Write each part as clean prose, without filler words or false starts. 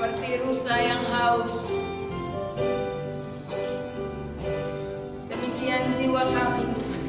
seperti rusa yang haus. Demikian jiwa kami, Tuhan.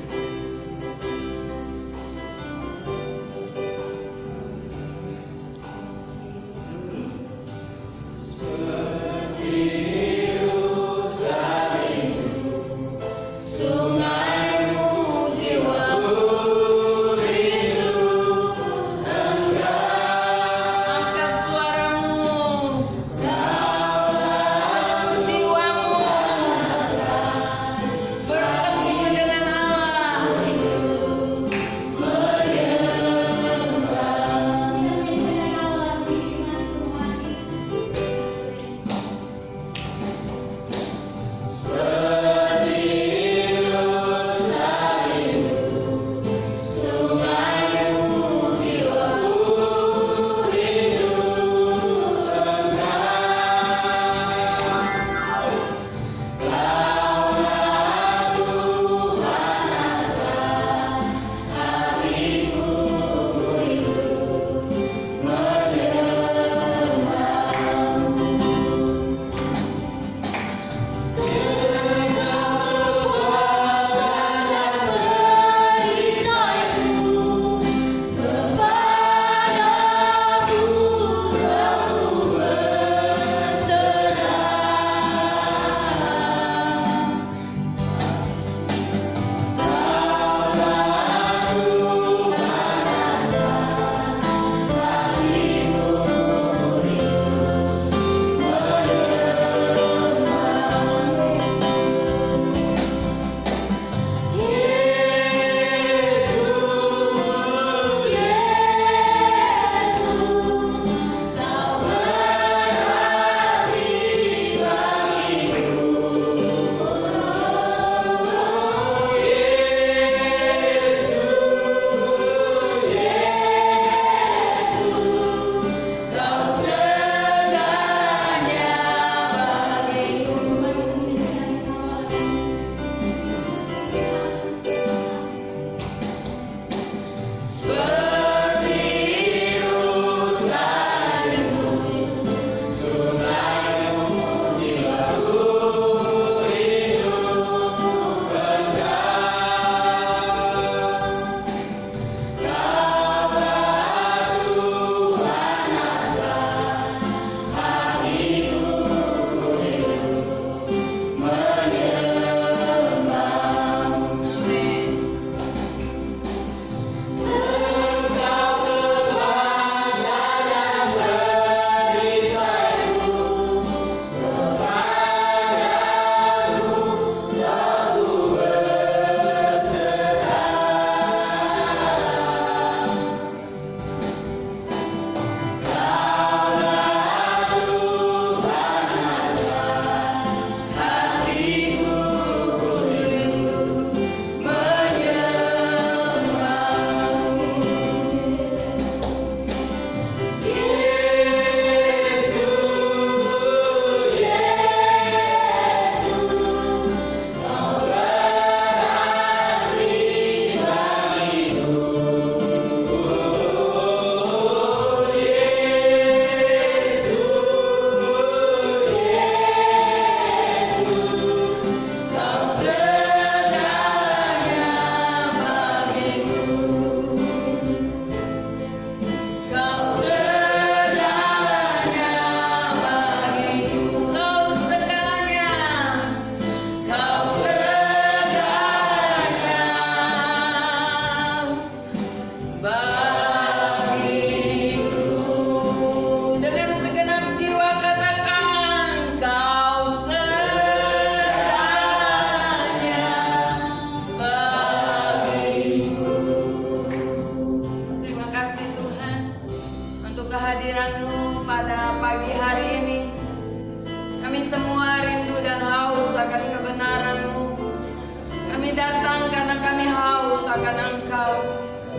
datang karena kami haus akan Engkau.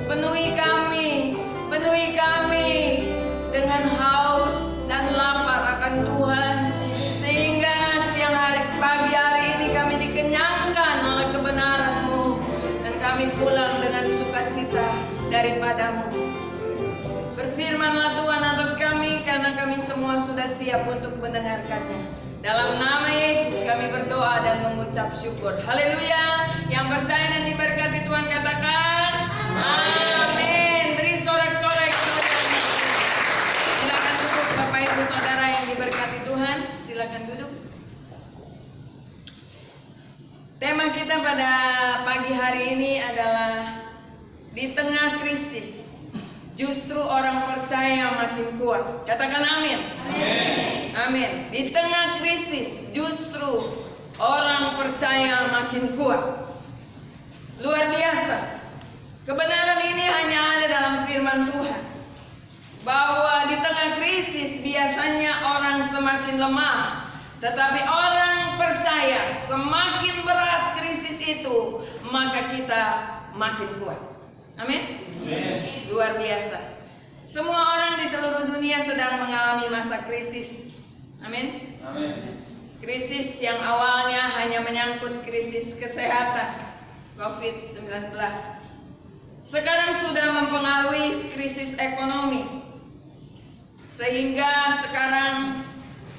Penuhi kami dengan haus dan lapar akan Tuhan, sehingga pagi hari ini kami dikenyangkan oleh kebenaran-Mu, dan kami pulang dengan sukacita daripadamu. Berfirmanlah Tuhan atas kami, karena kami semua sudah siap siap untuk mendengarkannya. Dalam nama Yesus kami berdoa dan mengucap syukur. Haleluya. Yang percaya dan diberkati Tuhan katakan amin. Beri sorak-sorai. Silakan duduk Bapak Ibu Saudara yang diberkati Tuhan. Silakan duduk. Tema kita pada pagi hari ini adalah di tengah krisis, justru orang percaya makin kuat. Katakan amin. Amin. Amin. Di tengah krisis, justru orang percaya makin kuat. Luar biasa. Kebenaran ini hanya ada dalam firman Tuhan. Bahwa di tengah krisis biasanya orang semakin lemah. Tetapi orang percaya semakin berat krisis itu, maka kita makin kuat. Amin. Luar biasa. Semua orang di seluruh dunia sedang mengalami masa krisis. Amin. Krisis yang awalnya hanya menyangkut krisis kesehatan COVID-19, sekarang sudah mempengaruhi krisis ekonomi. Sehingga sekarang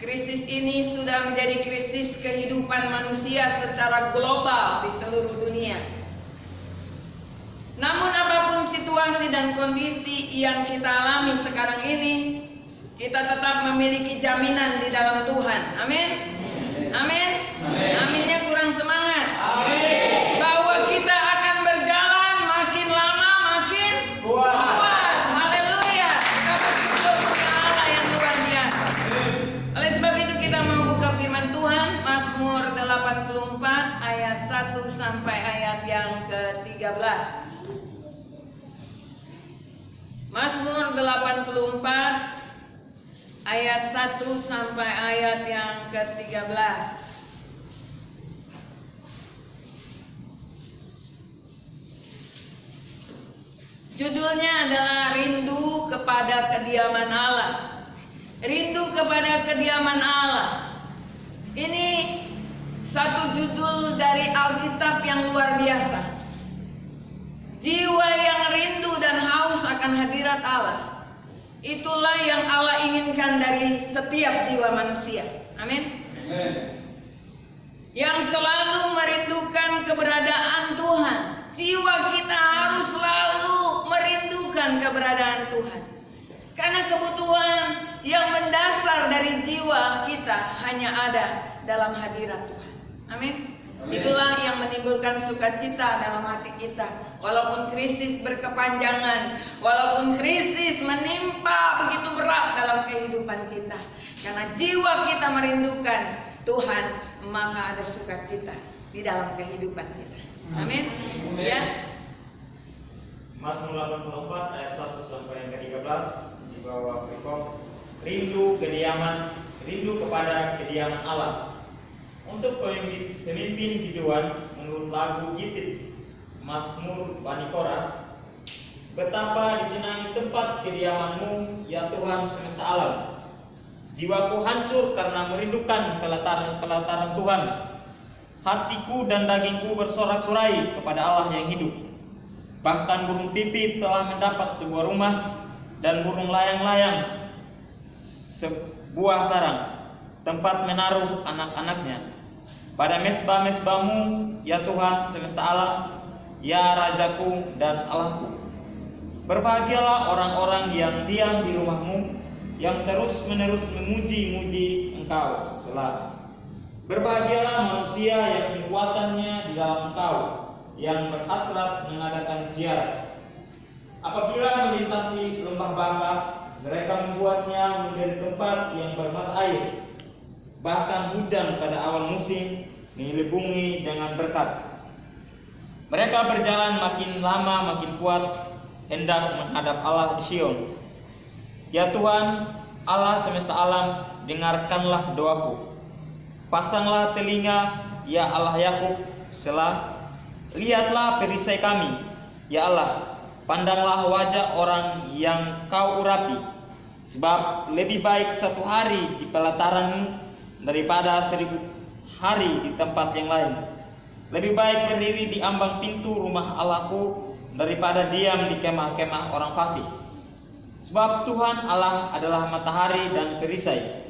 krisis ini sudah menjadi krisis kehidupan manusia secara global di seluruh dunia. Namun apapun situasi dan kondisi yang kita alami sekarang ini, kita tetap memiliki jaminan di dalam Tuhan. Amin. Amin. Aminnya kurang semangat. Amin. Bahwa kita akan berjalan makin lama makin kuat. Haleluya. Kita bersyukur kepada Allah yang luar biasa. Oleh sebab itu kita mau buka firman Tuhan, Mazmur 84 ayat 1 sampai ayat yang ke-13. Mazmur 84 ayat 1 sampai ayat yang ke-13. Judulnya adalah Rindu kepada Kediaman Allah. Rindu kepada kediaman Allah. Ini satu judul dari Alkitab yang luar biasa. Jiwa yang rindu dan haus akan hadirat Allah, itulah yang Allah inginkan dari setiap jiwa manusia. Amin. Yang selalu merindukan keberadaan Tuhan. Jiwa kita harus selalu merindukan keberadaan Tuhan. Karena kebutuhan yang mendasar dari jiwa kita hanya ada dalam hadirat Tuhan. Amin. Itulah yang menimbulkan sukacita dalam hati kita. Walaupun krisis berkepanjangan, walaupun krisis menimpa begitu berat dalam kehidupan kita, karena jiwa kita merindukan Tuhan, maka ada sukacita di dalam kehidupan kita. Amin. Ya. Mazmur 84 ayat 1 sampai yang ke-13 di bawah berikut. Rindu kepada kediaman Allah. Untuk pemimpin biduan menurut lagu Gitit Mazmur Bani Korah, betapa disenangi tempat kediaman-Mu ya Tuhan semesta alam. Jiwaku hancur karena merindukan pelataran Tuhan. Hatiku dan dagingku bersorak-sorai kepada Allah yang hidup. Bahkan burung pipit telah mendapat sebuah rumah, dan burung layang-layang sebuah sarang, tempat menaruh anak-anaknya. Pada mesbah-mesbah-Mu ya Tuhan semesta alam, ya Rajaku dan Allahku. Berbahagialah orang-orang yang diam di rumah-Mu, yang terus-menerus memuji-muji Engkau selalu. Berbahagialah manusia yang kekuatannya di dalam Engkau, yang berhasrat mengadakan ziarah. Apabila melintasi lembah baka, mereka membuatnya menjadi tempat yang bermata air. Bahkan hujan pada awal musim menyelipungi dengan berkat. Mereka berjalan makin lama makin kuat, hendak menghadap Allah di Sion. Ya Tuhan, Allah semesta alam, dengarkanlah doaku. Pasanglah telinga, ya Allah Yakub, selah. Lihatlah perisai kami, ya Allah. Pandanglah wajah orang yang Kau urapi. Sebab lebih baik satu hari di pelataran-Mu daripada 1000 hari di tempat yang lain. Lebih baik berdiri di ambang pintu rumah Allahku daripada diam di kemah-kemah orang fasik. Sebab Tuhan Allah adalah matahari dan perisai.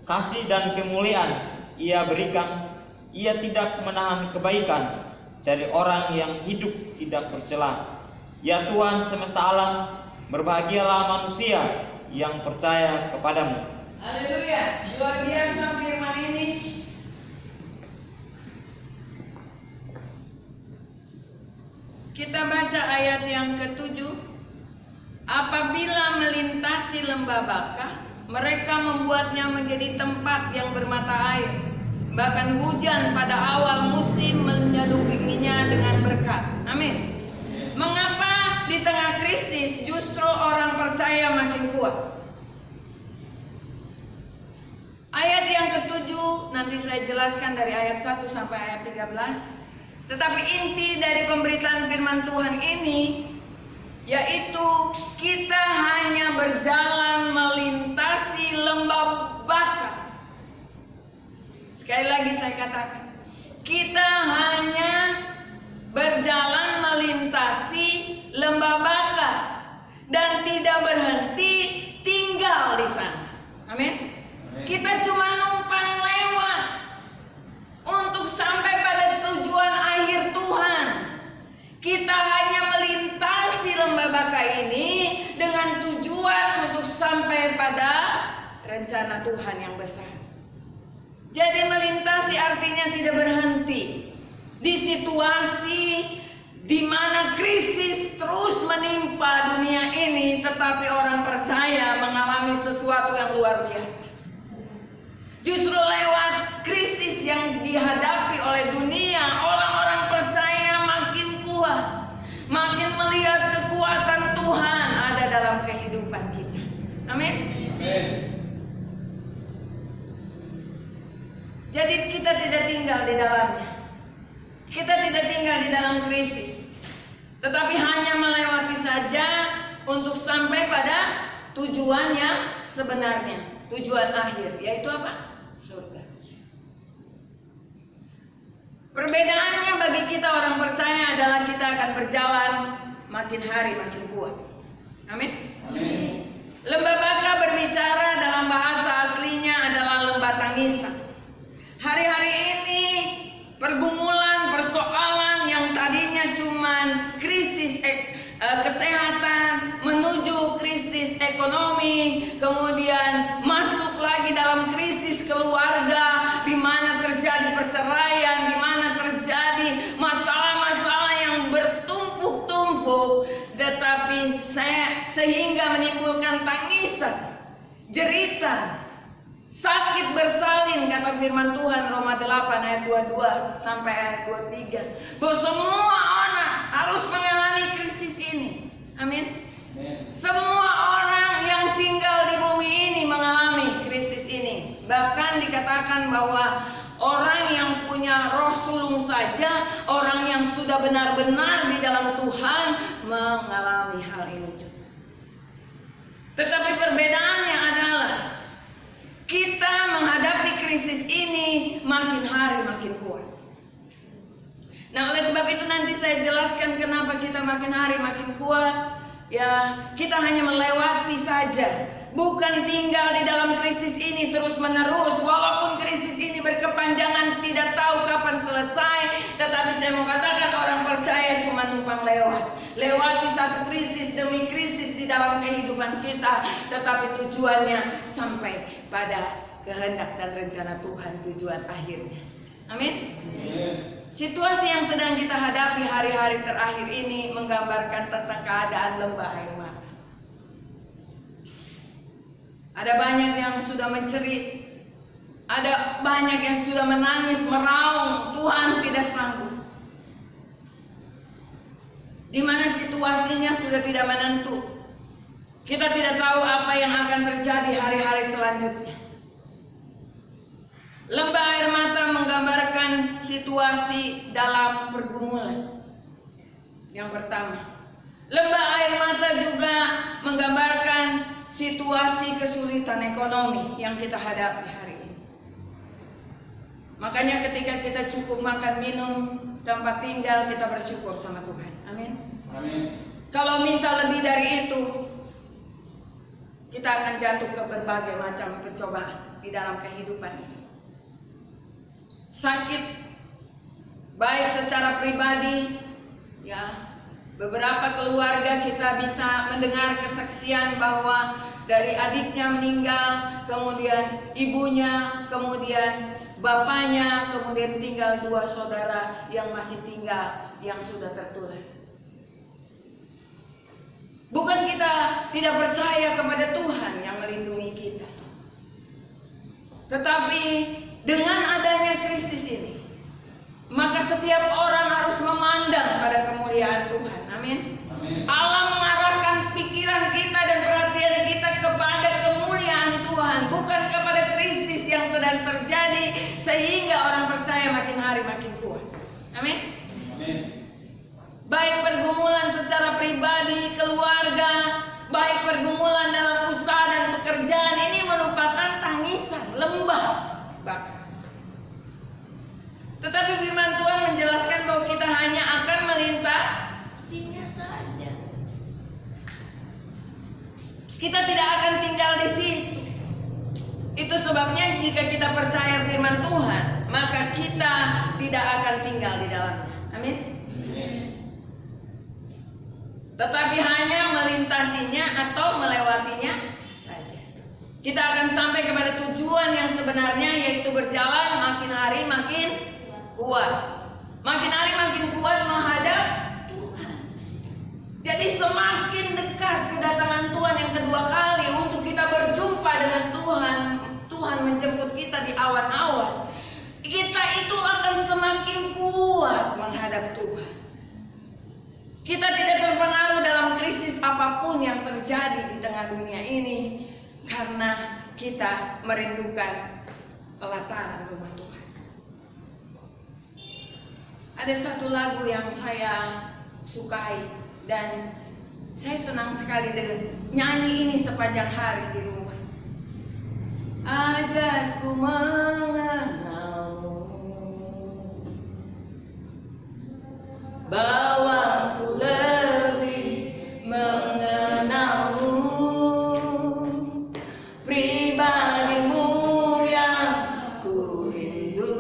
kasih dan kemuliaan Ia berikan. Ia tidak menahan kebaikan dari orang yang hidup tidak bercela. Ya Tuhan semesta alam, berbahagialah manusia yang percaya kepadamu. Haleluya, luar biasa firman ini. Kita baca ayat yang ke-7. Apabila melintasi lembah Baka, mereka membuatnya menjadi tempat yang bermata air. Bahkan hujan pada awal musim menyeluruhinya dengan berkat. Amin. Mengapa di tengah krisis justru orang percaya makin kuat? Ayat yang ke-7 nanti saya jelaskan dari ayat 1 sampai ayat 13. Tetapi inti dari pemberitaan firman Tuhan ini yaitu kita hanya berjalan melintasi lembah Baka. Sekali lagi saya katakan, kita hanya berjalan melintasi lembah Baka dan tidak berhenti tinggal di sana. Amin. Kita cuma numpang lewat untuk sampai pada tujuan akhir Tuhan. Kita hanya melintasi lembah Baka ini dengan tujuan untuk sampai pada rencana Tuhan yang besar. Jadi melintasi artinya tidak berhenti di situasi di mana krisis terus menimpa dunia ini, tetapi orang percaya mengalami sesuatu yang luar biasa. Justru lewat krisis yang dihadapi oleh dunia, orang-orang percaya makin kuat, makin melihat kekuatan Tuhan ada dalam kehidupan kita. Amin. Amin. Jadi kita tidak tinggal di dalamnya. Kita tidak tinggal di dalam krisis, tetapi hanya melewati saja untuk sampai pada tujuan yang sebenarnya, tujuan akhir, yaitu apa? Surga. Perbedaannya bagi kita orang percaya adalah kita akan berjalan makin hari makin kuat. Amin. Amin. Lembah Baka berbicara dalam bahasa aslinya adalah lembah tangisan. Hari-hari ini pergumulan, persoalan yang tadinya cuman krisis kesehatan menuju krisis ekonomi, kemudian masuk lagi dalam krisis keluarga, di mana terjadi perceraian, di mana terjadi masalah-masalah yang bertumpuk-tumpuk, tetapi sehingga menimbulkan tangisan, jeritan, sakit bersalin, kata firman Tuhan Roma 8 ayat 22 sampai ayat 23, bahwa semua orang harus mengalami krisis ini. Amin. Semua orang yang tinggal di bumi ini mengalami krisis ini. Bahkan dikatakan bahwa orang yang punya roh sulung saja, orang yang sudah benar-benar di dalam Tuhan mengalami hal ini juga. Tetapi perbedaannya adalah kita menghadapi krisis ini makin hari makin kuat. Nah, oleh sebab itu nanti saya jelaskan kenapa kita makin hari makin kuat. Ya, kita hanya melewati saja, bukan tinggal di dalam krisis ini terus menerus. Walaupun krisis ini berkepanjangan, tidak tahu kapan selesai, tetapi saya mau katakan orang percaya cuma numpang lewati satu krisis demi krisis di dalam kehidupan kita, tetapi tujuannya sampai pada kehendak dan rencana Tuhan, tujuan akhirnya. Amin. Situasi yang sedang kita hadapi hari-hari terakhir ini menggambarkan tentang keadaan lembah air mata. Ada banyak yang sudah mencerit, ada banyak yang sudah menangis, meraung, Tuhan tidak sanggup. Di mana situasinya sudah tidak menentu. Kita tidak tahu apa yang akan terjadi hari-hari selanjutnya. Lembah air mata menggambarkan situasi dalam pergumulan. Yang pertama, lembah air mata juga menggambarkan situasi kesulitan ekonomi yang kita hadapi hari ini. Makanya ketika kita cukup makan, minum, tempat tinggal, kita bersyukur sama Tuhan. Amin. Amin. Kalau minta lebih dari itu, kita akan jatuh ke berbagai macam pencobaan. di dalam kehidupan ini. Sakit baik secara pribadi, ya, beberapa keluarga kita bisa mendengar kesaksian bahwa dari adiknya meninggal, kemudian ibunya, kemudian bapaknya, kemudian tinggal 2 saudara yang masih tinggal, yang sudah tertular. Bukan kita tidak percaya kepada Tuhan yang melindungi kita, tetapi dengan adanya krisis ini, maka setiap orang harus memandang pada kemuliaan Tuhan. Amin. Allah mengarahkan pikiran kita dan perhatian kita kepada kemuliaan Tuhan, bukan kepada krisis yang sedang terjadi, sehingga orang percaya makin hari makin kuat. Amin. Baik pergumulan secara pribadi, keluarga, baik pergumulan dalam usaha dan pekerjaan, ini merupakan tangisan, lembah bakar. Tetapi firman Tuhan menjelaskan bahwa kita hanya akan melintasinya saja. Kita tidak akan tinggal di situ. Itu sebabnya jika kita percaya firman Tuhan, maka kita tidak akan tinggal di dalamnya. Amin. Tetapi hanya melintasinya atau melewatinya saja. Kita akan sampai kepada tujuan yang sebenarnya, yaitu berjalan makin hari makin kuat. Makin hari makin kuat menghadap Tuhan. Jadi semakin dekat kedatangan Tuhan yang kedua kali untuk kita berjumpa dengan Tuhan, Tuhan menjemput kita di awan-awan, kita itu akan semakin kuat menghadap Tuhan. Kita tidak terpengaruh dalam krisis apapun yang terjadi di tengah dunia ini, karena kita merindukan pelataran rumah Tuhan. Ada satu lagu yang saya sukai dan saya senang sekali dengan nyanyi ini sepanjang hari di rumah. Ajarku mengenalmu, bahwa ku lebih mengenalmu, pribadimu yang ku rindu.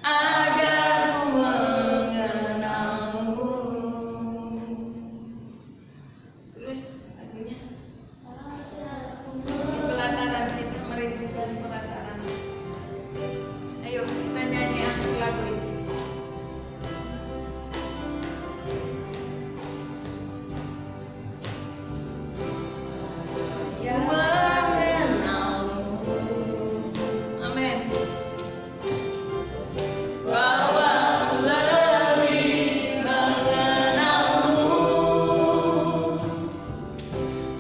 Ajarku mengenalmu. Terus lagunya, pelataran, kita merindukan pelataran. Ayo kita nyanyi akhir lagu ini.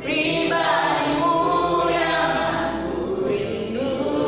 Pribadimu yang ku rindu.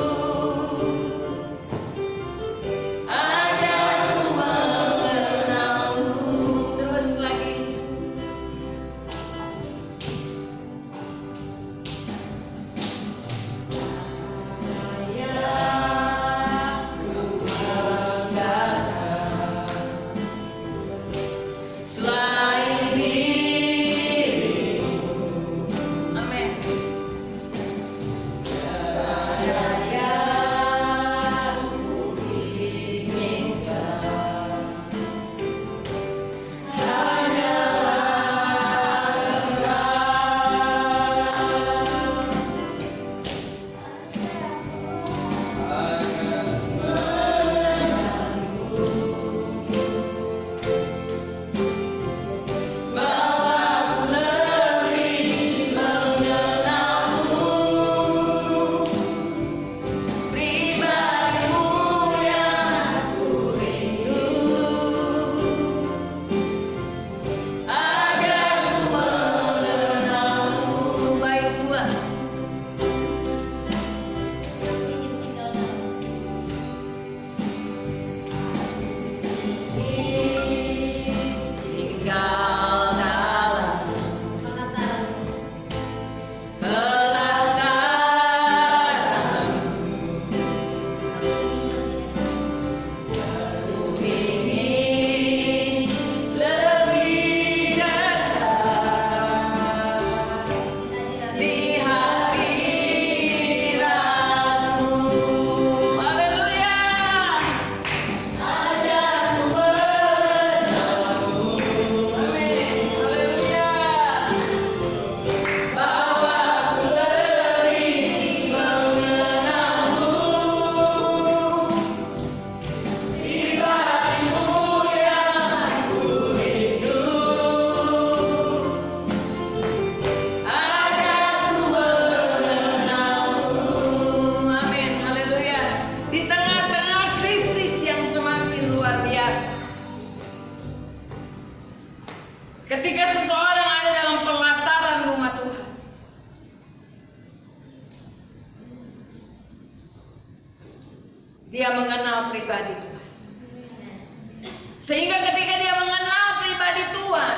Dia mengenal pribadi Tuhan. Sehingga ketika dia mengenal pribadi Tuhan,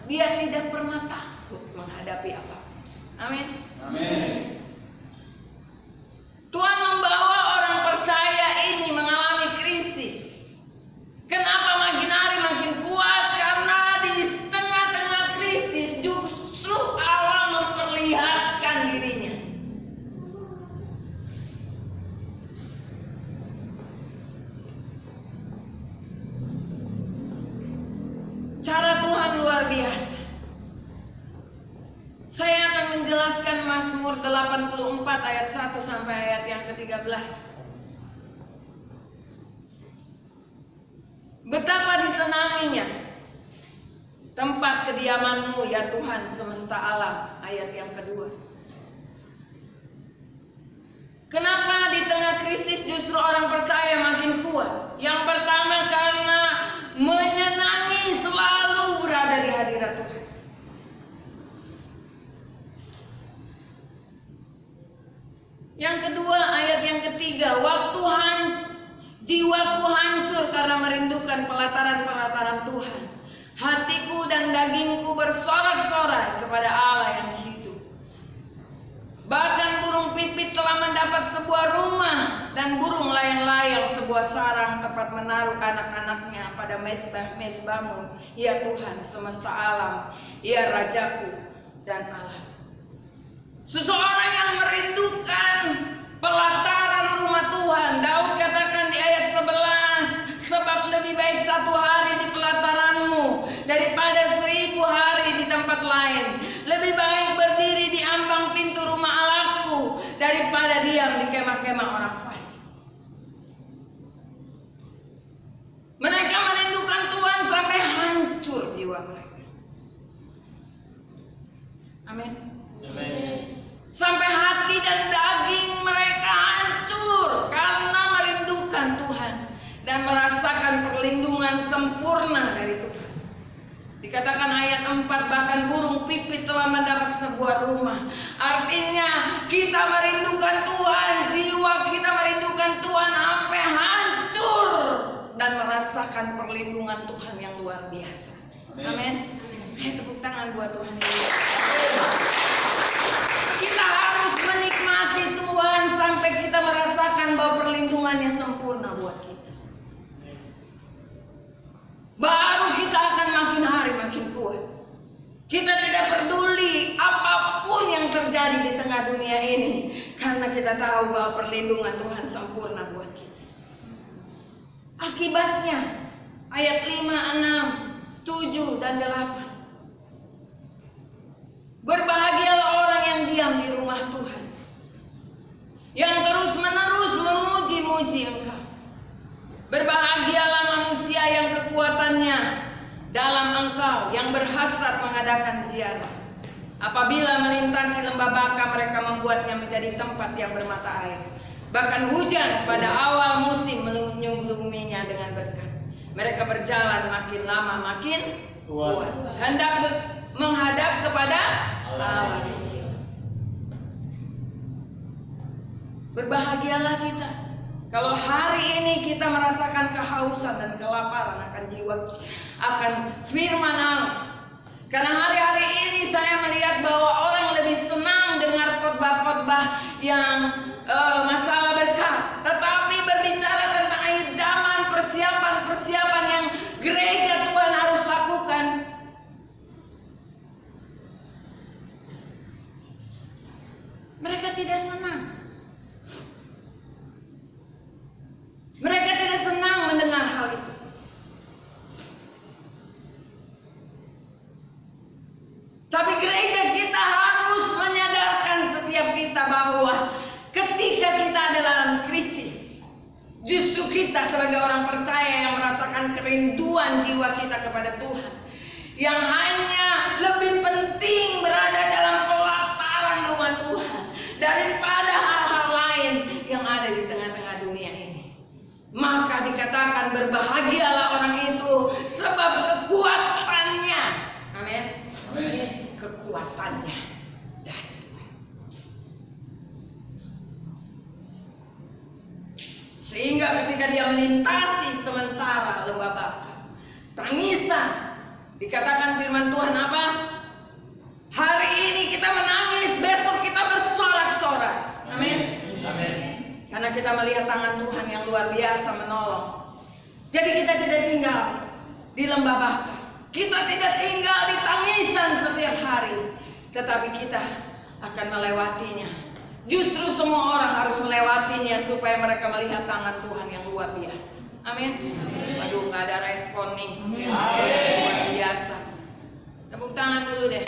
dia tidak pernah takut menghadapi apapun. Amin. Amin. Tuhan membawa orang percaya ini mengalami krisis. Kenapa makin hari makin kuat? Karena di tengah-tengah krisis justru Allah memperlihatkan dirinya. Cara Tuhan luar biasa. Saya akan menjelaskan Mazmur 84 ayat 1 sampai ayat yang ke-13. Betapa disenanginya tempat kediaman-Mu ya Tuhan semesta alam, ayat yang kedua. Kenapa di tengah krisis justru orang percaya makin kuat? Yang pertama karena menyenangi selalu berada di hadirat Tuhan. Yang kedua, ayat yang ketiga, jiwaku hancur karena merindukan pelataran-pelataran Tuhan. Hatiku dan dagingku bersorak-sorai kepada Allah yang hidup. Bahkan burung pipit telah mendapat sebuah rumah, dan burung layang-layang sebuah sarang tempat menaruh anak-anaknya pada mesbah-mesbah-Mu, ya Tuhan semesta alam, ya Rajaku dan Allah. Seseorang yang merindukan pelataran rumah Tuhan. Daud katakan di ayat 11, sebab lebih baik 1 hari di pelataran-Mu daripada 1000 hari di tempat lain. Lebih baik berdiri di ambang pintu rumah Allahku daripada diam di kemah-kemah orang fasik. Mereka merindukan Tuhan sampai hancur jiwa mereka. Amin. Amin. Sampai hati dan daging mereka hancur karena merindukan Tuhan dan merasakan perlindungan sempurna dari Tuhan. Dikatakan ayat 4, bahkan burung pipit telah mendapat sebuah rumah. Artinya kita merindukan Tuhan, jiwa kita merindukan Tuhan sampai hancur dan merasakan perlindungan Tuhan yang luar biasa. Amin. Ayo tepuk tangan buat Tuhan. Kita harus menikmati Tuhan sampai kita merasakan bahwa perlindungannya sempurna buat kita. Baru kita akan makin hari makin kuat. Kita tidak peduli apapun yang terjadi di tengah dunia ini, karena kita tahu bahwa perlindungan Tuhan sempurna buat kita. Akibatnya ayat 5, 6, 7 dan 8. Berbahagialah orang yang diam di rumah Tuhan, yang terus-menerus memuji-muji Engkau. Berbahagialah manusia yang kekuatannya dalam Engkau, yang berhasrat mengadakan ziarah. Apabila melintasi lembah baka, mereka membuatnya menjadi tempat yang bermata air. Bahkan hujan pada awal musim menyembunyinya dengan berkat. Mereka berjalan makin lama makin kuat, hendak menghadap kepada Allah. Berbahagialah kita kalau hari ini kita merasakan kehausan dan kelaparan akan jiwa, akan firman Allah. Karena hari-hari ini saya melihat bahwa orang lebih senang dengar khotbah-khotbah yang masalah berkat, tetapi berbicara tentang akhir zaman, persiapan-persiapan yang gereja Tuhan harus lakukan. Mereka tidak senang. Mereka tidak senang mendengar hal itu. Tapi gereja kita harus menyadarkan setiap kita bahwa ketika kita ada dalam krisis, justru kita sebagai orang percaya yang merasakan kerinduan jiwa kita kepada Tuhan, yang hanya lebih penting berada dalam pelataran rumah Tuhan daripada hal-hal lain yang ada di tengah-tengah dunia ini. Maka dikatakan berbahagialah orang itu sebab kekuatannya, amin, kekuatannya dari Tuhan. Sehingga ketika dia melintasi sementara lembah Baka, tangisan, dikatakan firman Tuhan apa? Hari ini kita menangis, besok kita bersorak-sorai. Amin. Amin. Karena kita melihat tangan Tuhan yang luar biasa menolong. Jadi kita tidak tinggal di lembah Baka, kita tidak tinggal di tangisan setiap hari, tetapi kita akan melewatinya. Justru semua orang harus melewatinya supaya mereka melihat tangan Tuhan yang luar biasa. Amin. Aduh, nggak ada respon nih. Luar biasa. Tepuk tangan dulu deh.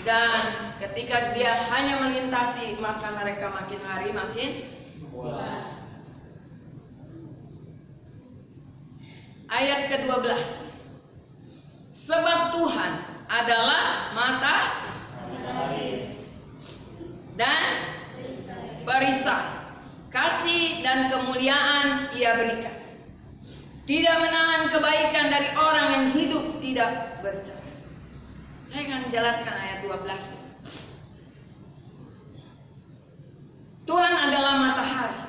Dan ketika dia hanya melintasi, maka mereka makin hari makin kuat. Ayat ke-12. Sebab Tuhan adalah matahari dan perisai, kasih dan kemuliaan Ia berikan. Tidak menahan kebaikan dari orang yang hidup tidak bercerai. Saya akan jelaskan ayat 12. Tuhan adalah matahari.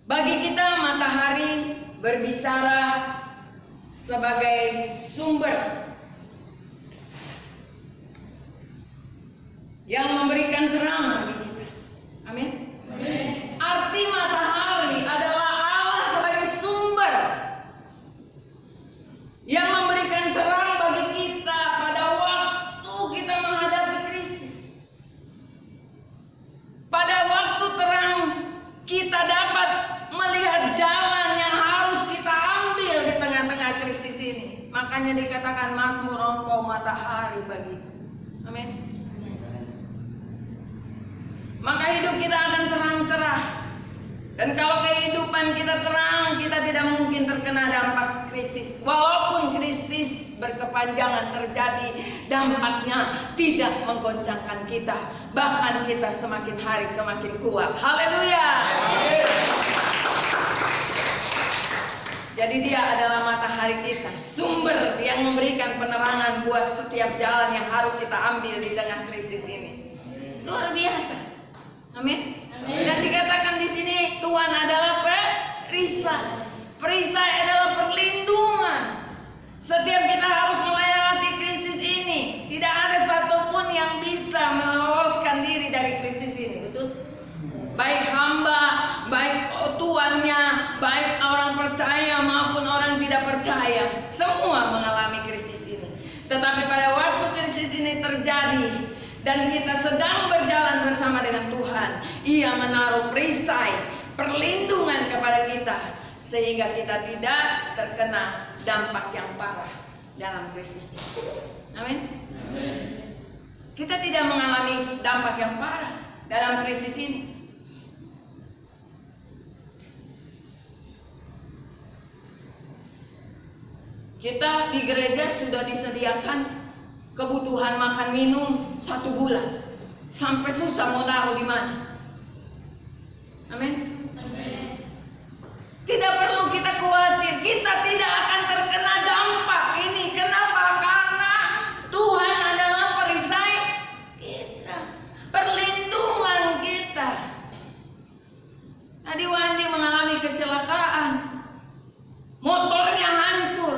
Bagi kita matahari berbicara sebagai sumber yang memberikan terang bagi kita. Amin. Arti matahari adalah Allah sebagai sumber yang memberikan terang bagi kita pada waktu kita menghadapi krisis. Pada waktu terang kita dapat melihat jalan yang harus kita ambil di tengah-tengah krisis ini. Makanya dikatakan Mazmur, engkau matahari bagiku. Amin. Maka hidup kita akan terang-cerah. Dan kalau kehidupan kita terang, kita tidak mungkin terkena dampak krisis. Walaupun krisis berkepanjangan terjadi, dampaknya tidak menggoncangkan kita. Bahkan kita semakin hari semakin kuat. Haleluya. Jadi dia adalah matahari kita, sumber yang memberikan penerangan buat setiap jalan yang harus kita ambil di tengah krisis ini. Luar biasa. Amin. Dan dikatakan di sini Tuhan adalah perisai. Perisai adalah perlindungan. Setiap kita harus melewati krisis ini. Tidak ada satupun yang bisa meloloskan diri dari krisis ini, betul? Baik hamba, baik tuannya, baik orang percaya maupun orang tidak percaya, semua mengalami krisis ini. Tetapi pada waktu krisis ini terjadi dan kita sedang berjalan bersama dengan Tuhan, Ia menaruh perisai perlindungan kepada kita sehingga kita tidak terkena dampak yang parah dalam krisis ini. Amin. Kita tidak mengalami dampak yang parah dalam krisis ini. Kita di gereja sudah disediakan kebutuhan makan minum 1 bulan, sampai susah mau taruh di mana. Amin. Tidak perlu kita khawatir, kita tidak akan terkena dampak ini. Kenapa? Karena Tuhan adalah perisai kita, perlindungan kita. Tadi Wandi mengalami kecelakaan, motornya hancur,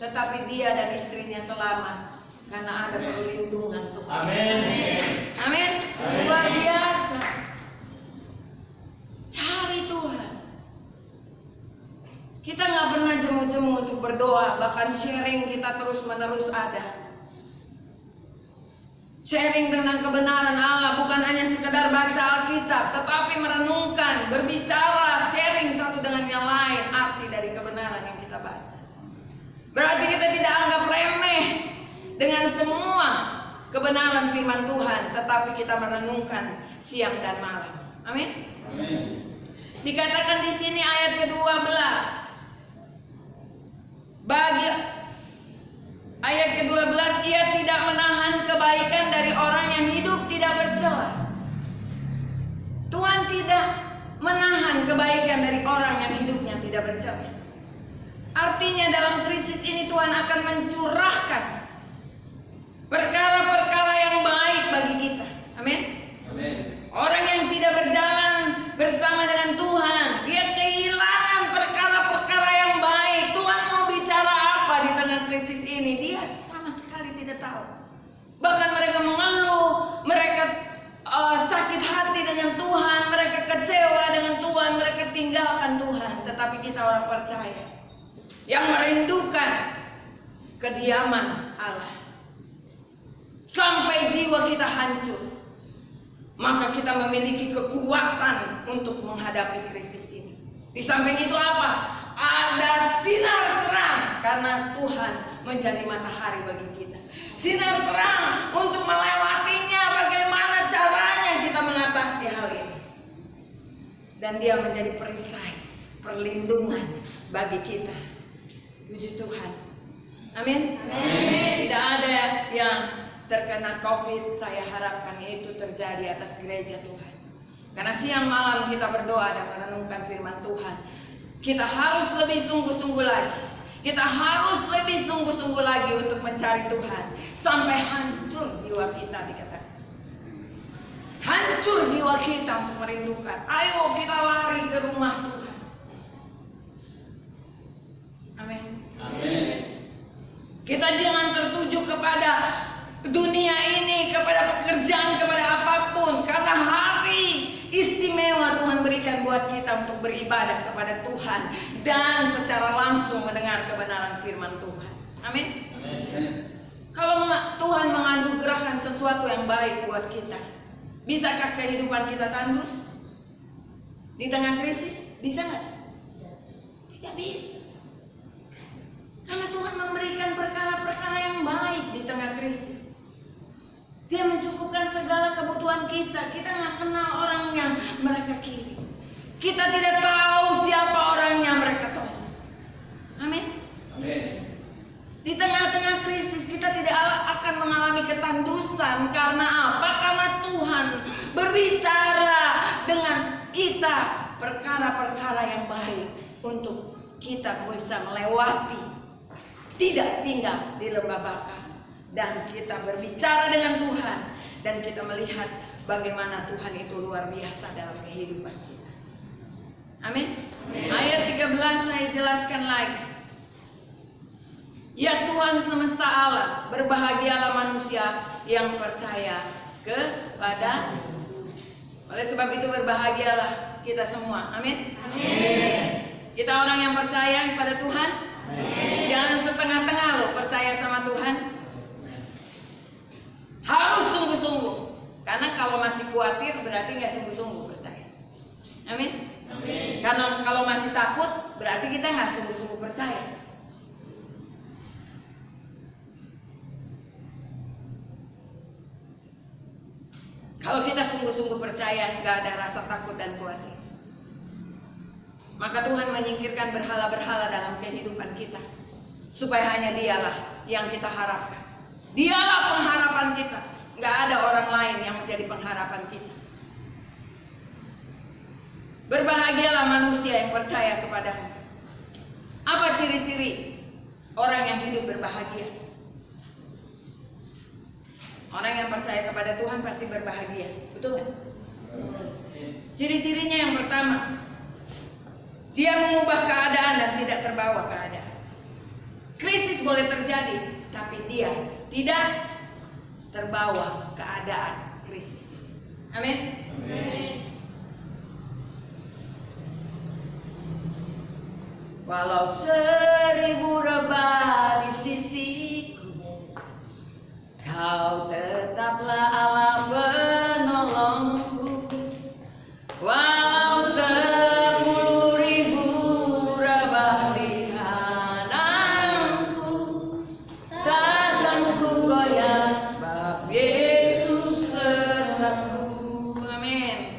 tetapi dia dan istrinya selamat. Karena ada perlindungan Tuhan. Amin. Amin. Luar biasa. Cari Tuhan. Kita nggak pernah jemu-jemu untuk berdoa. Bahkan sharing kita terus-menerus ada. Sharing tentang kebenaran Allah. Bukan hanya sekedar baca Alkitab, tetapi merenungkan, berbicara, sharing satu dengan yang lain arti dari kebenaran yang kita baca. Berarti kita tidak anggap remeh dengan semua kebenaran firman Tuhan, tetapi kita merenungkan siang dan malam. Amin. Dikatakan di sini ayat ke-12. Bagi ayat ke-12, Ia tidak menahan kebaikan dari orang yang hidup tidak bercela. Tuhan tidak menahan kebaikan dari orang yang hidupnya tidak bercela. Artinya dalam krisis ini Tuhan akan mencurahkan perkara-perkara yang Amin. Amin. Orang yang tidak berjalan bersama dengan Tuhan, dia kehilangan perkara-perkara yang baik. Tuhan mau bicara apa di tengah krisis ini? Dia sama sekali tidak tahu. Bahkan mereka mengeluh, mereka sakit hati dengan Tuhan, mereka kecewa dengan Tuhan, mereka tinggalkan Tuhan. Tetapi kita orang percaya yang merindukan kediaman Allah sampai jiwa kita hancur, maka kita memiliki kekuatan untuk menghadapi krisis ini. Di samping itu apa? Ada sinar terang karena Tuhan menjadi matahari bagi kita. Sinar terang untuk melewatinya, bagaimana caranya kita mengatasi hal ini. Dan dia menjadi perisai, perlindungan bagi kita. Puji Tuhan. Amin. Tidak ada yang terkena COVID, saya harapkan itu terjadi atas gereja Tuhan. Karena siang malam kita berdoa dan merenungkan firman Tuhan. Kita harus lebih sungguh-sungguh lagi. Kita harus lebih sungguh-sungguh lagi untuk mencari Tuhan. Sampai hancur jiwa kita dikatakan. Hancur jiwa kita untuk merindukan. Ayo kita lari ke rumah Tuhan. Amin. Amin. Kita jangan tertuju kepada dunia ini, kepada pekerjaan, kepada apapun. Karena hari istimewa Tuhan berikan buat kita untuk beribadah kepada Tuhan dan secara langsung mendengar kebenaran firman Tuhan. Amin. Amin. Kalau Tuhan menganugerahkan sesuatu yang baik buat kita, bisakah kehidupan kita tandus di tengah krisis? Bisa nggak? Tidak bisa. Karena Tuhan memberikan perkara-perkara yang baik di tengah krisis. Dia mencukupkan segala kebutuhan kita. Kita nggak kenal orang yang mereka kirim. Kita tidak tahu siapa orang yang mereka tolong. Amin. Amin. Di tengah-tengah krisis kita tidak akan mengalami ketandusan. Karena apa? Karena Tuhan berbicara dengan kita perkara-perkara yang baik untuk kita bisa melewati, tidak tinggal di lembah baka. Dan kita berbicara dengan Tuhan dan kita melihat bagaimana Tuhan itu luar biasa dalam kehidupan kita. Amin. Ayat 13 saya jelaskan lagi. Ya Tuhan semesta alam, berbahagialah manusia yang percaya kepada. Oleh sebab itu berbahagialah kita semua. Amin. Kita orang yang percaya kepada Tuhan. Jangan setengah-tengah loh percaya sama Tuhan. Harus sungguh-sungguh. Karena kalau masih khawatir berarti nggak sungguh-sungguh percaya. Amin. Karena kalau masih takut berarti kita nggak sungguh-sungguh percaya. Kalau kita sungguh-sungguh percaya, nggak ada rasa takut dan khawatir, maka Tuhan menyingkirkan berhala-berhala dalam kehidupan kita, supaya hanya Dialah yang kita harapkan. Dialah pengharapan kita. Nggak ada orang lain yang menjadi pengharapan kita. Berbahagialah manusia yang percaya kepadamu. Apa ciri-ciri orang yang hidup berbahagia? Orang yang percaya kepada Tuhan pasti berbahagia. Betul kan? Ciri-cirinya yang pertama, dia mengubah keadaan dan tidak terbawa keadaan. Krisis boleh terjadi, tapi dia tidak terbawa keadaan krisis. Amin. Walau 1000 rebah di sisiku, Kau tetaplah Allah penolongku. Walau 10.000 rebah di kananku, takkan ku goyah sebab Yesus sertaku. Amin.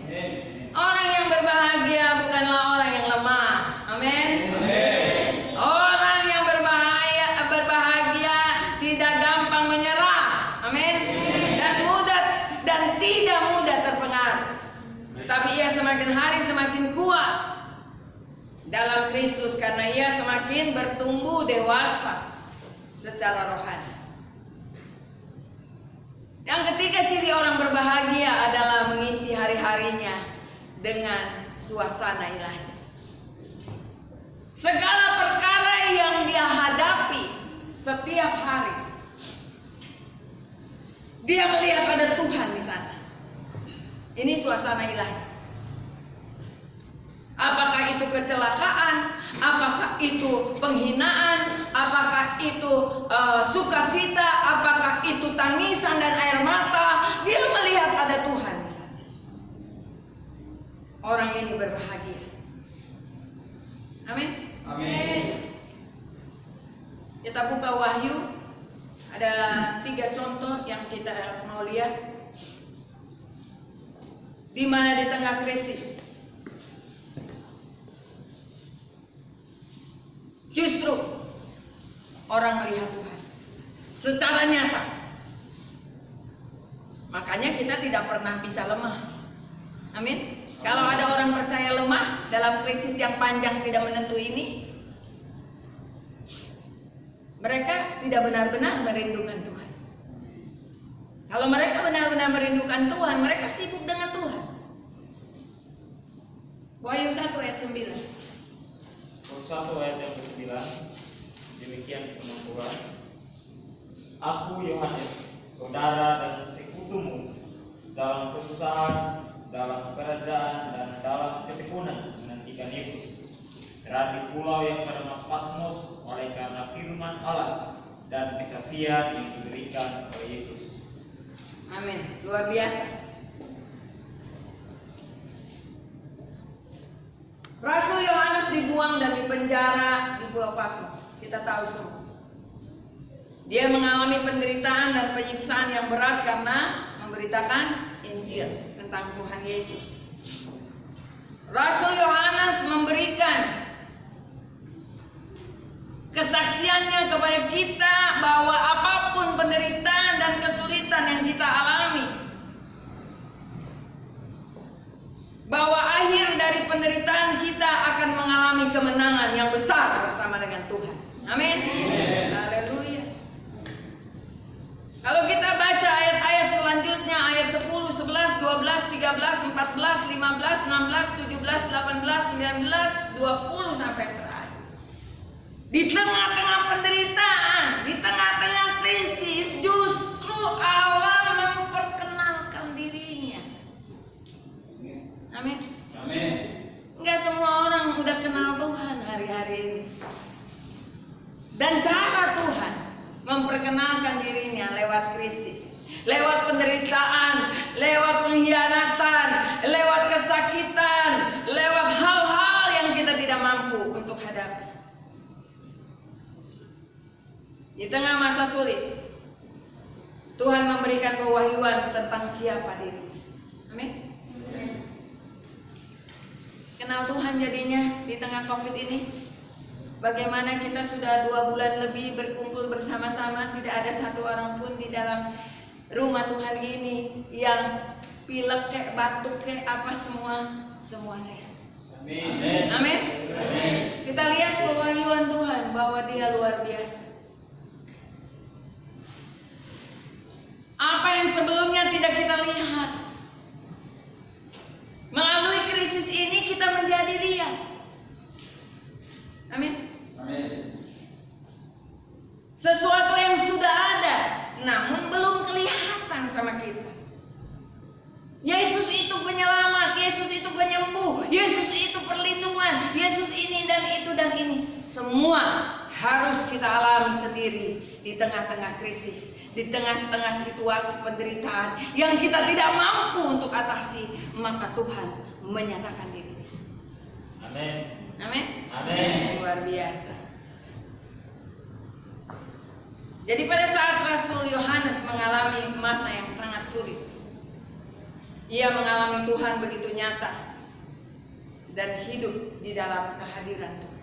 Orang yang berbahagia bukanlah orang yang lemah. Amin. Orang yang berbahagia tidak gampang menyerah. Amin. Dan tidak mudah terpengaruh. Tetapi ia semakin hari semakin kuat dalam Kristus karena ia semakin bertumbuh dewasa secara rohani. Yang ketiga, ciri orang berbahagia adalah mengisi hari-harinya dengan suasana ilahi. Segala perkara yang dia hadapi setiap hari, dia melihat ada Tuhan di sana. Ini suasana ilahi. Apakah itu kecelakaan, apakah itu penghinaan, apakah itu sukacita, apakah itu tangisan dan air mata, dia melihat ada Tuhan di sana. Orang ini berbahagia. Amin. Amin. Kita buka Wahyu. Ada 3 contoh yang kita mau lihat. Di mana di tengah krisis, justru orang melihat Tuhan secara nyata. Makanya kita tidak pernah bisa lemah. Amin. Kalau ada orang percaya lemah dalam krisis yang panjang tidak menentu ini, mereka tidak benar-benar merindukan Tuhan. Kalau mereka benar-benar merindukan Tuhan, mereka sibuk dengan Tuhan. Wahyu 1 ayat 9. Wahyu 1 ayat yang ke-9. Demikian firman Tuhan. Aku Yohanes, saudara dan sekutumu dalam kesusahan, dalam kerajaan dan dalam ketekunan menantikan Yesus. Berada di pulau yang bernama Patmos oleh karena firman Allah dan kesaksian yang diberikan oleh Yesus. Amin. Luar biasa. Rasul Yohanes dibuang dan dipenjara di Pulau Patmos. Kita tahu semua. Dia mengalami penderitaan dan penyiksaan yang berat karena memberitakan Injil tentang Tuhan Yesus. Rasul Yohanes memberikan kesaksiannya kepada kita bahwa apapun penderitaan dan kesulitan yang kita alami, bahwa akhir dari penderitaan kita akan mengalami kemenangan yang besar bersama dengan Tuhan. Amin. Haleluya. Kalau kita baca ayat-ayat selanjutnya, ayat 10, 11, 12, 13, 14, 15, 16, 17, 18, 19, 20 sampai terakhir. Di tengah-tengah penderitaan, di tengah-tengah krisis, justru Allah memperkenalkan dirinya. Amin. Amin. Enggak semua orang udah kenal Tuhan hari-hari ini. Dan cara Tuhan memperkenalkan dirinya lewat krisis, lewat penderitaan, lewat pengkhianatan, lewat kesakitan, lewat hal-hal yang kita tidak mampu untuk hadapi. Di tengah masa sulit, Tuhan memberikan pewahyuan tentang siapa dirinya. Amin. Kenal Tuhan jadinya di tengah COVID ini. Bagaimana kita sudah 2 bulan lebih berkumpul bersama-sama, tidak ada satu orang pun di dalam rumah Tuhan ini yang pilek kek, batuk kek, apa semua sehat. Amin. Amin. Amin. Kita lihat pewahyuan Tuhan bahwa Dia luar biasa. Apa yang sebelumnya tidak kita lihat, melalui krisis ini kita menjadi lihat. Amin. Amin. Sesuatu yang sudah ada, namun belum kelihatan sama kita. Yesus itu penyelamat, Yesus itu penyembuh, Yesus itu perlindungan, Yesus ini dan itu dan ini. Semua harus kita alami sendiri di tengah-tengah krisis, di tengah-tengah situasi penderitaan yang kita tidak mampu untuk atasi, maka Tuhan menyatakan dirinya. Amin. Amin. Amin. Luar biasa. Jadi pada saat Rasul Yohanes mengalami masa yang sangat sulit, ia mengalami Tuhan begitu nyata dan hidup di dalam kehadiran Tuhan.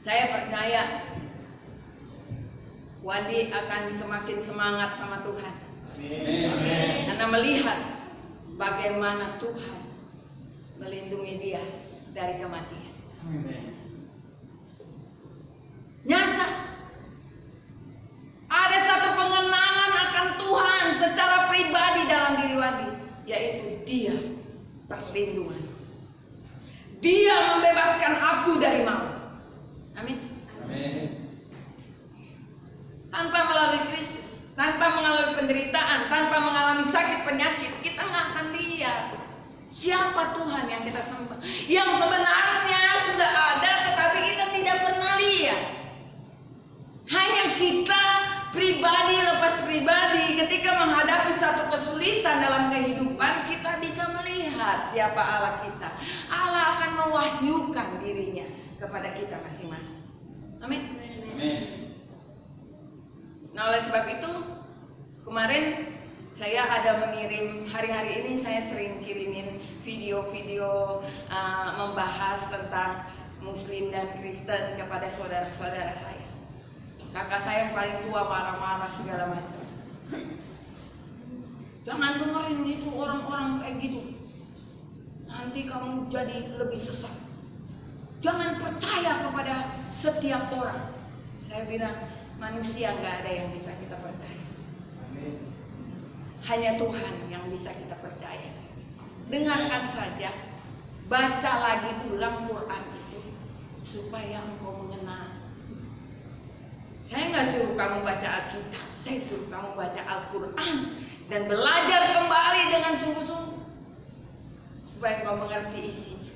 Saya percaya Wandi akan semakin semangat sama Tuhan. Amin. Karena melihat bagaimana Tuhan melindungi dia dari kematian. Nyata. Ada satu perlindungan. Dia membebaskan aku dari maut. Amin. Amin. Tanpa melalui krisis, tanpa melalui penderitaan, tanpa mengalami sakit penyakit, kita nggak akan lihat siapa Tuhan yang kita sembah. Yang sebenarnya sudah ada, tetapi kita tidak pernah lihat. Hanya kita pribadi lepas pribadi ketika menghadapi satu kesulitan dalam kehidupan, kita bisa melihat siapa Allah kita. Allah akan mewahyukan dirinya kepada kita masing-masing. Amin. Amin. Nah, oleh sebab itu kemarin saya ada mengirim, hari-hari ini saya sering kirimin video-video membahas tentang Muslim dan Kristen kepada saudara-saudara saya. Kakak saya yang paling tua marah-marah segala macam. Jangan dengerin itu orang-orang kayak gitu. Nanti kamu jadi lebih sesat. Jangan percaya kepada setiap orang. Saya bilang, manusia nggak ada yang bisa kita percaya. Amin. Hanya Tuhan yang bisa kita percaya. Dengarkan saja, baca lagi ulang Quran itu supaya engkau mengenal. Saya nggak suruh kamu baca Alkitab, saya suruh kamu baca Al-Quran dan belajar kembali dengan sungguh-sungguh supaya engkau mengerti isinya.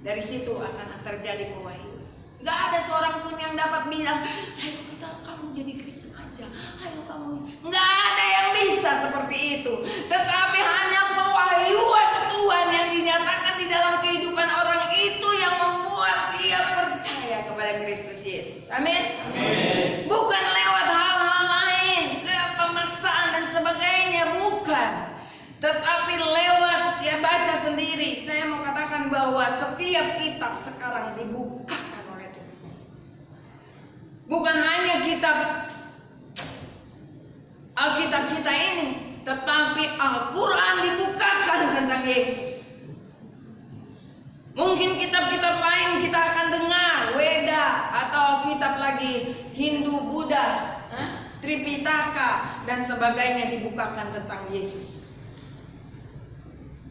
Dari situ akan terjadi pewahyuan. Gak ada seorang pun yang dapat bilang, ayo kamu jadi Kristen aja, ayo kamu. Gak ada yang bisa seperti itu. Tetapi hanya pewahyuan Tuhan yang dinyatakan di dalam kehidupan orang itu yang membuat dia percaya kepada Kristus Yesus. Amin. Amin. Bukan lewat hal-hal lain, lewat pemaksaan dan sebagainya, bukan. Tetapi lewat dia baca sendiri. Saya mau katakan bahwa setiap kitab sekarang dibukakan oleh Tuhan. Bukan hanya kitab Alkitab kita ini, tetapi Al-Quran dibukakan tentang Yesus. Mungkin kitab-kitab lain kita akan dengar, Weda atau kitab lagi Hindu, Buddha, Tripitaka dan sebagainya dibukakan tentang Yesus.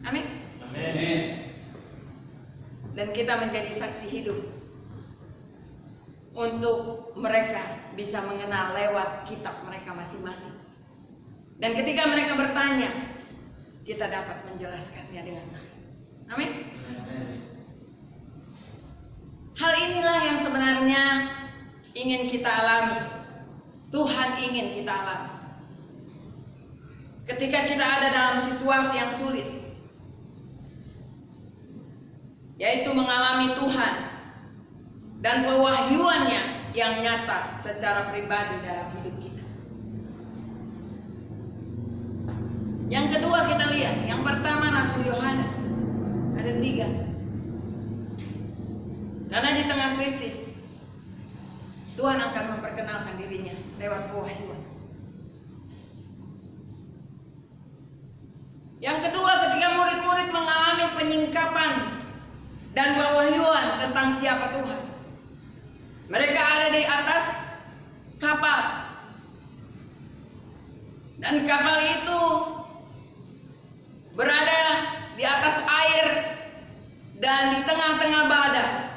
Amin. Amin. Dan kita menjadi saksi hidup untuk mereka bisa mengenal lewat kitab mereka masing-masing. Dan ketika mereka bertanya, kita dapat menjelaskannya dengan baik. Amin. Hal inilah yang sebenarnya ingin kita alami. Tuhan ingin kita alami. Ketika kita ada dalam situasi yang sulit, yaitu mengalami Tuhan dan pewahyuannya yang nyata secara pribadi dalam hidup kita. Yang kedua kita lihat, yang pertama Rasul Yohanes, ada 3. Karena di tengah krisis, Tuhan akan memperkenalkan dirinya lewat pewahyuan. Yang kedua, ketika murid-murid mengalami penyingkapan dan pewahyuan tentang siapa Tuhan. Mereka ada di atas kapal. Dan kapal itu berada di atas air dan di tengah-tengah badai.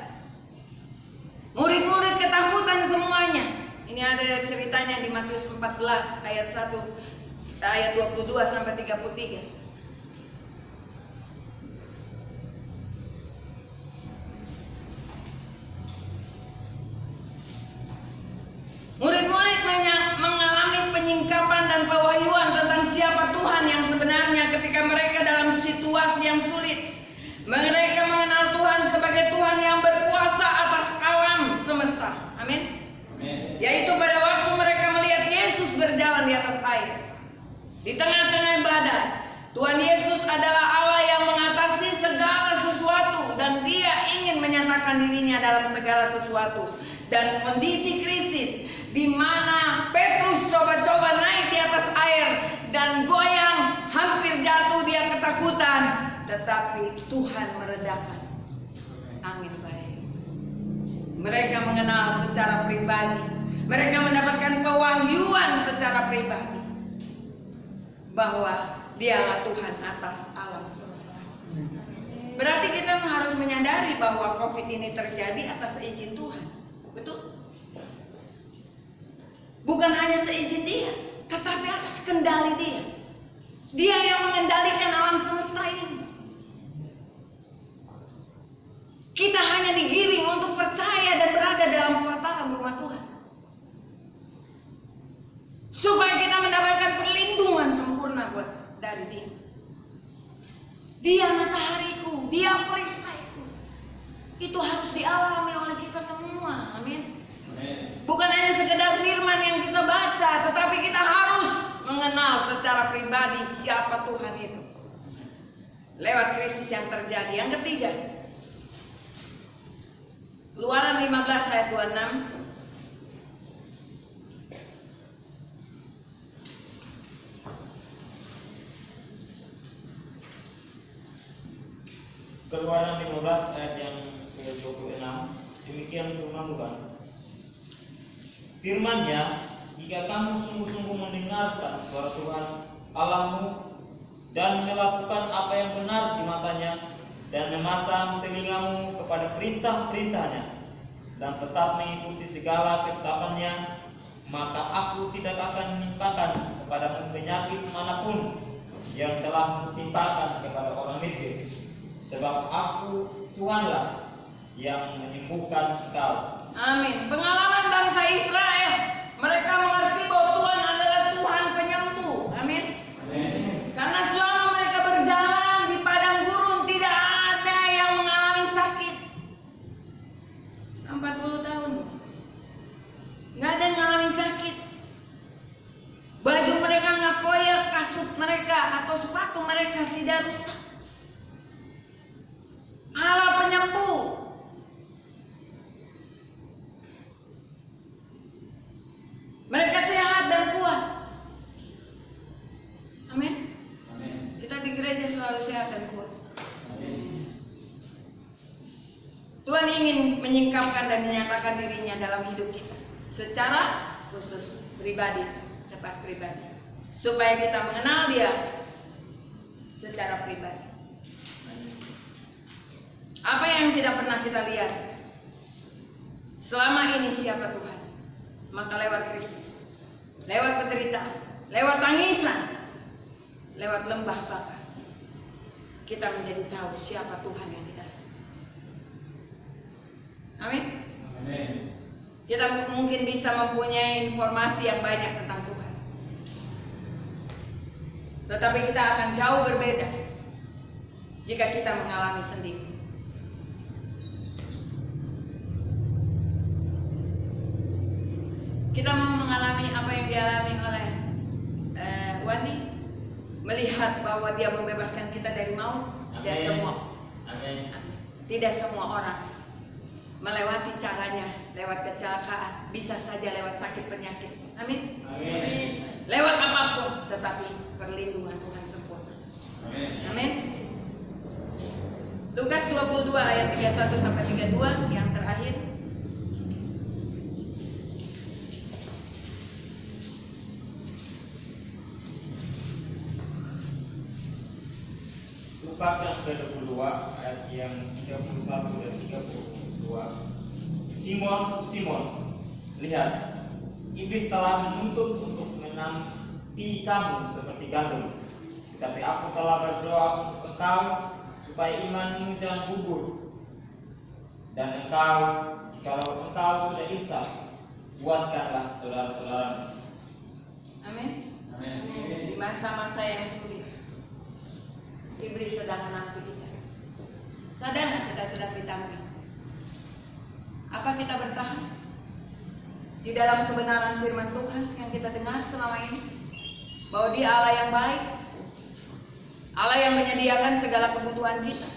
Murid-murid ketakutan semuanya. Ini ada ceritanya di Matius 14 ayat 1 ayat 22 sampai 33. Murid-murid mengalami penyingkapan dan pewahyuan tentang siapa Tuhan yang sebenarnya ketika mereka dalam situasi yang sulit. Mereka mengenal Tuhan sebagai Tuhan yang berkuasa atas alam semesta. Amin. Amin. Yaitu pada waktu mereka melihat Yesus berjalan di atas air, di tengah-tengah badai. Tuhan Yesus adalah Allah yang mengatasi segala sesuatu dan Dia ingin menyatakan dirinya dalam segala sesuatu. Dan kondisi krisis di mana Petrus coba-coba naik di atas air dan goyang, hampir jatuh, dia ketakutan, tetapi Tuhan meredakan angin badai. Mereka mengenal secara pribadi, mereka mendapatkan pewahyuan secara pribadi bahwa Dialah Tuhan atas alam semesta. Berarti kita harus menyadari bahwa COVID ini terjadi atas izin Tuhan. Betul? Bukan hanya seizin Dia, tetapi atas kendali Dia. Dia yang mengendalikan alam semesta ini. Kita hanya digiring untuk percaya dan berada dalam pelataran rumah Tuhan, supaya kita mendapatkan perlindungan sempurna dari Dia. Dia matahariku, Dia perisaiku. Itu harus dialami oleh kita semua. Amin. Bukan hanya sekedar firman yang kita baca, tetapi kita harus mengenal secara pribadi siapa Tuhan itu lewat Kristus yang terjadi. Yang ketiga, Keluaran 15 ayat 26. Keluaran 15 ayat yang ke-26. Demikian firman Tuhan. Firman-Nya, jika kamu sungguh-sungguh mendengarkan suara Tuhan Allahmu dan melakukan apa yang benar di matanya dan memasang telingamu kepada perintah-perintahnya dan tetap mengikuti segala ketetapannya, maka aku tidak akan menimpakan kepadamu penyakit manapun yang telah menimpakan kepada orang miskin, sebab aku Tuhanlah yang menyembuhkan engkau. Amin. Pengalaman bangsa Israel, mereka mengerti bahwa Tuhan adalah Tuhan penyembuh. Amin. Karena selama mereka berjalan di padang gurun, tidak ada yang mengalami sakit. 40 tahun nggak ada yang mengalami sakit. Baju mereka nggak koyak, kasut mereka atau sepatu mereka tidak rusak. Allah penyembuh. Mereka sehat dan kuat. Amin. Kita di gereja selalu sehat dan kuat. Tuhan ingin menyingkapkan dan menyatakan dirinya dalam hidup kita secara khusus, pribadi, lepas pribadi, supaya kita mengenal Dia secara pribadi. Apa yang tidak pernah kita lihat selama ini siapa Tuhan? Maka lewat Kristus, lewat penderitaan, lewat tangisan, lewat lembah baka, kita menjadi tahu siapa Tuhan yang kita sembah. Amin. Kita mungkin bisa mempunyai informasi yang banyak tentang Tuhan, tetapi kita akan jauh berbeda jika kita mengalami sendiri. Kita mau mengalami apa yang dialami oleh Wandi, melihat bahwa Dia membebaskan kita dari maut. Tidak semua, tidak semua orang melewati caranya lewat kecelakaan, bisa saja lewat sakit penyakit. Amin. Lewat apapun, tetapi perlindungan Tuhan sempurna. Amin. Lukas 22 ayat 31 sampai 32 yang terakhir. Lukas yang ke-22 ayat yang 31 dan 32. Simon, Simon, lihat, iblis telah menuntut untuk menampi kamu seperti gandum, tetapi aku telah berdoa untuk engkau supaya imanmu jangan gugur. Dan engkau, jikalau engkau sudah insaf, buatkanlah saudara-saudaramu. Amin. Di masa-masa yang sulit, iblis sedang menampi kita. Sadar nggak kita sedang ditampi? Apa kita bertahan di dalam kebenaran firman Tuhan yang kita dengar selama ini? Bahwa Dia Allah yang baik, Allah yang menyediakan segala kebutuhan kita.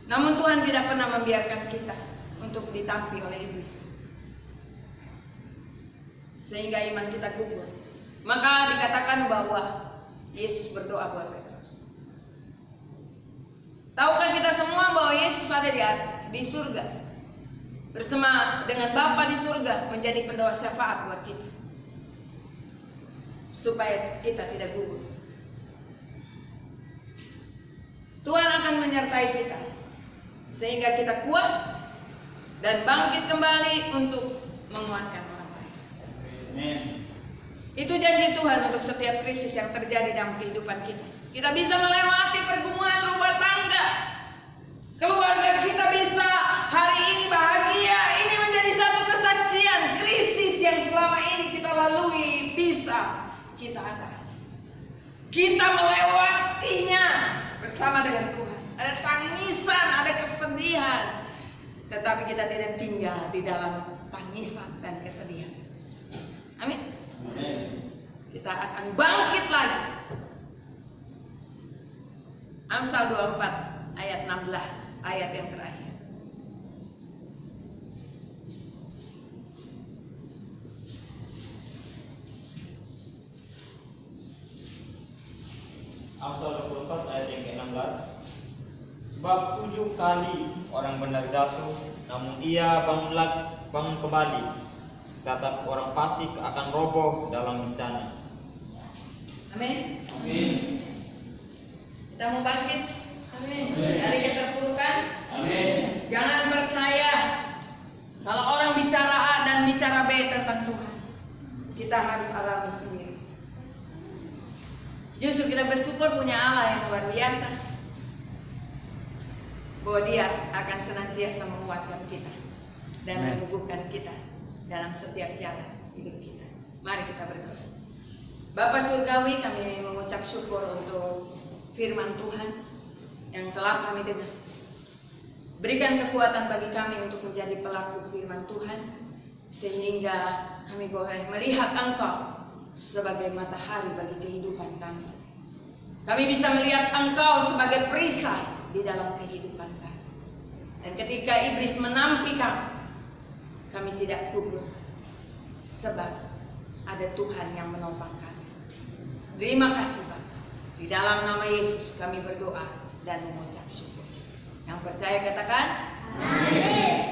Namun Tuhan tidak pernah membiarkan kita untuk ditampi oleh iblis, sehingga iman kita gugur. Maka dikatakan bahwa Yesus berdoa buat kita. Tahukah kita semua bahwa Yesus ada di surga, bersama dengan Bapa di surga, menjadi pendoa syafaat buat kita. supaya kita tidak gugur. Tuhan akan menyertai kita sehingga kita kuat dan bangkit kembali untuk menguatkan orang lain. Amin. Itu janji Tuhan untuk setiap krisis yang terjadi dalam kehidupan kita. Kita bisa melewati pergumulan rumah tangga. Keluarga kita bisa hari ini bahagia. Ini menjadi satu kesaksian. Krisis yang selama ini kita lalui bisa kita atasi. Kita melewatinya bersama dengan Tuhan. Ada tangisan, ada kesedihan. Tetapi kita tidak tinggal di dalam tangisan dan kesedihan. Amin. Kita akan bangkit lagi. Amsal 24 ayat 16, ayat yang terakhir. Amsal 24 ayat yang ke-16. Sebab 7 kali orang benar jatuh, namun ia bangun kembali. Tetap orang fasik akan roboh dalam bencana. Amin. Amin. Kita mau bangkit. Amin. Dari keterpurukan. Amin. Jangan percaya kalau orang bicara A dan bicara B tentang Tuhan. Kita harus alami sendiri. Justru kita bersyukur punya Allah yang luar biasa, bahwa Dia akan senantiasa menguatkan kita dan Amen. meneguhkan kita dalam setiap jalan hidup kita. Mari kita berdoa. Bapa Surgawi, kami mengucap syukur untuk firman Tuhan yang telah kami dengar. Berikan kekuatan bagi kami untuk menjadi pelaku firman Tuhan, sehingga kami boleh melihat Engkau sebagai matahari bagi kehidupan kami. Kami bisa melihat Engkau sebagai perisai di dalam kehidupan kami. Dan ketika iblis menampi kami tidak gugur, sebab ada Tuhan yang menopang kami. Terima kasih Bapa. Di dalam nama Yesus kami berdoa dan mengucap syukur. Yang percaya katakan, amin.